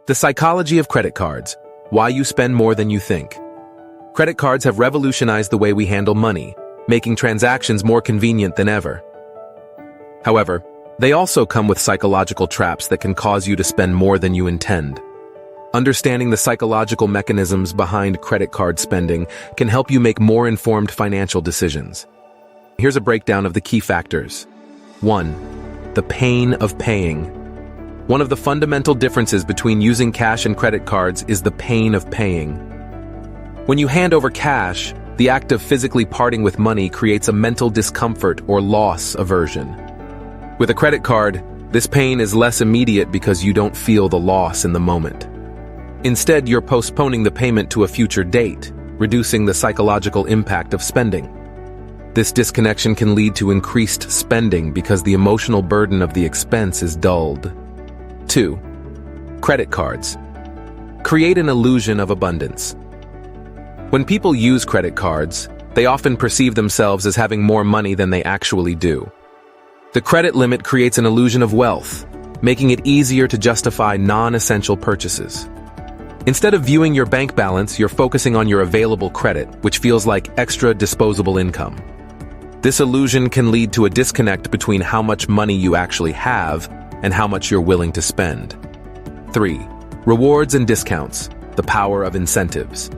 The psychology of credit cards. Why you spend more than you think. Credit cards have revolutionized the way we handle money, making transactions more convenient than ever. However, they also come with psychological traps that can cause you to spend more than you intend. Understanding the psychological mechanisms behind credit card spending can help you make more informed financial decisions. Here's a breakdown of the key factors. 1. The pain of paying. One of the fundamental differences between using cash and credit cards is the pain of paying. When you hand over cash, the act of physically parting with money creates a mental discomfort or loss aversion. With a credit card, this pain is less immediate because you don't feel the loss in the moment. Instead, you're postponing the payment to a future date, reducing the psychological impact of spending. This disconnection can lead to increased spending because the emotional burden of the expense is dulled. 2. Credit cards. Create an illusion of abundance. When people use credit cards, they often perceive themselves as having more money than they actually do. The credit limit creates an illusion of wealth, making it easier to justify non-essential purchases. Instead of viewing your bank balance, you're focusing on your available credit, which feels like extra disposable income. This illusion can lead to a disconnect between how much money you actually have and how much you're willing to spend. 3. Rewards and discounts. The power of incentives.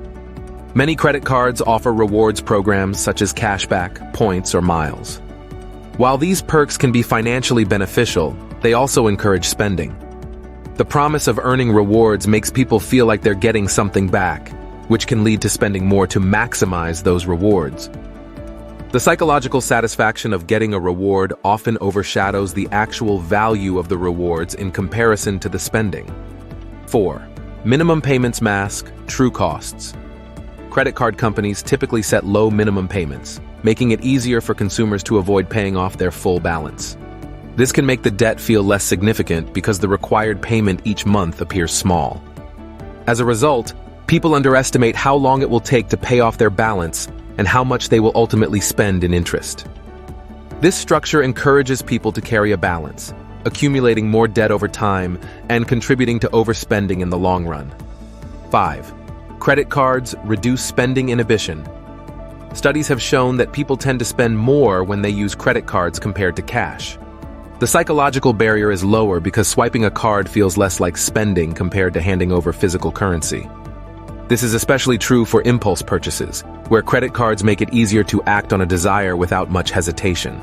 Many credit cards offer rewards programs such as cashback, points, or miles. While these perks can be financially beneficial, they also encourage spending. The promise of earning rewards makes people feel like they're getting something back, which can lead to spending more to maximize those rewards. The psychological satisfaction of getting a reward often overshadows the actual value of the rewards in comparison to the spending. 4. Minimum payments mask true costs. Credit card companies typically set low minimum payments, making it easier for consumers to avoid paying off their full balance. This can make the debt feel less significant because the required payment each month appears small. As a result, people underestimate how long it will take to pay off their balance and how much they will ultimately spend in interest. This structure encourages people to carry a balance, accumulating more debt over time and contributing to overspending in the long run. 5. Credit cards reduce spending inhibition. Studies have shown that people tend to spend more when they use credit cards compared to cash. The psychological barrier is lower because swiping a card feels less like spending compared to handing over physical currency. This is especially true for impulse purchases, where credit cards make it easier to act on a desire without much hesitation.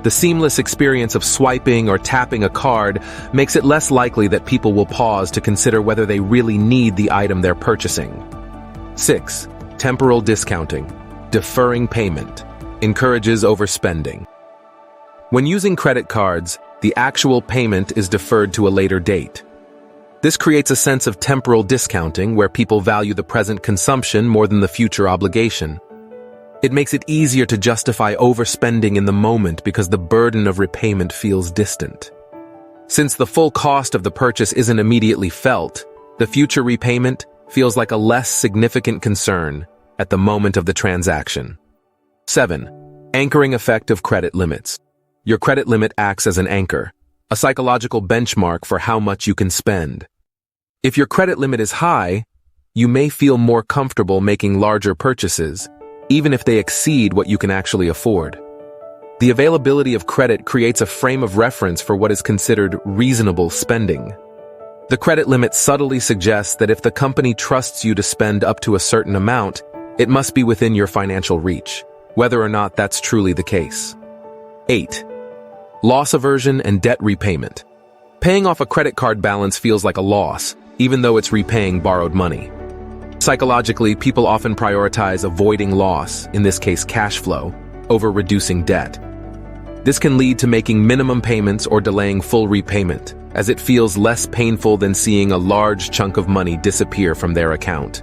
The seamless experience of swiping or tapping a card makes it less likely that people will pause to consider whether they really need the item they're purchasing. 6. Temporal discounting. Deferring payment. Encourages overspending. When using credit cards, the actual payment is deferred to a later date. This creates a sense of temporal discounting where people value the present consumption more than the future obligation. It makes it easier to justify overspending in the moment because the burden of repayment feels distant. Since the full cost of the purchase isn't immediately felt, the future repayment feels like a less significant concern at the moment of the transaction. 7. Anchoring effect of credit limits. Your credit limit acts as an anchor, a psychological benchmark for how much you can spend. If your credit limit is high, you may feel more comfortable making larger purchases, even if they exceed what you can actually afford. The availability of credit creates a frame of reference for what is considered reasonable spending. The credit limit subtly suggests that if the company trusts you to spend up to a certain amount, it must be within your financial reach, whether or not that's truly the case. 8. Loss aversion and debt repayment. Paying off a credit card balance feels like a loss, even though it's repaying borrowed money. Psychologically, people often prioritize avoiding loss, in this case cash flow, over reducing debt. This can lead to making minimum payments or delaying full repayment, as it feels less painful than seeing a large chunk of money disappear from their account.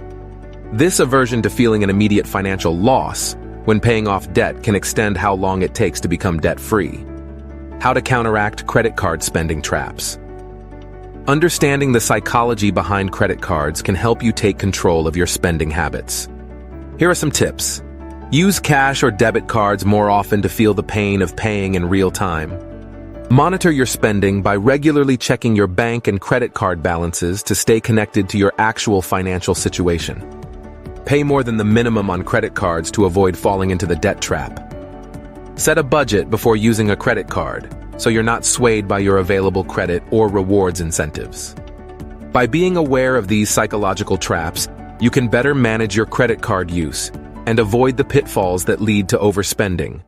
This aversion to feeling an immediate financial loss when paying off debt can extend how long it takes to become debt-free. How to counteract credit card spending traps. Understanding the psychology behind credit cards can help you take control of your spending habits. Here are some tips. Use cash or debit cards more often to feel the pain of paying in real time. Monitor your spending by regularly checking your bank and credit card balances to stay connected to your actual financial situation. Pay more than the minimum on credit cards to avoid falling into the debt trap. Set a budget before using a credit card, so you're not swayed by your available credit or rewards incentives. By being aware of these psychological traps, you can better manage your credit card use and avoid the pitfalls that lead to overspending.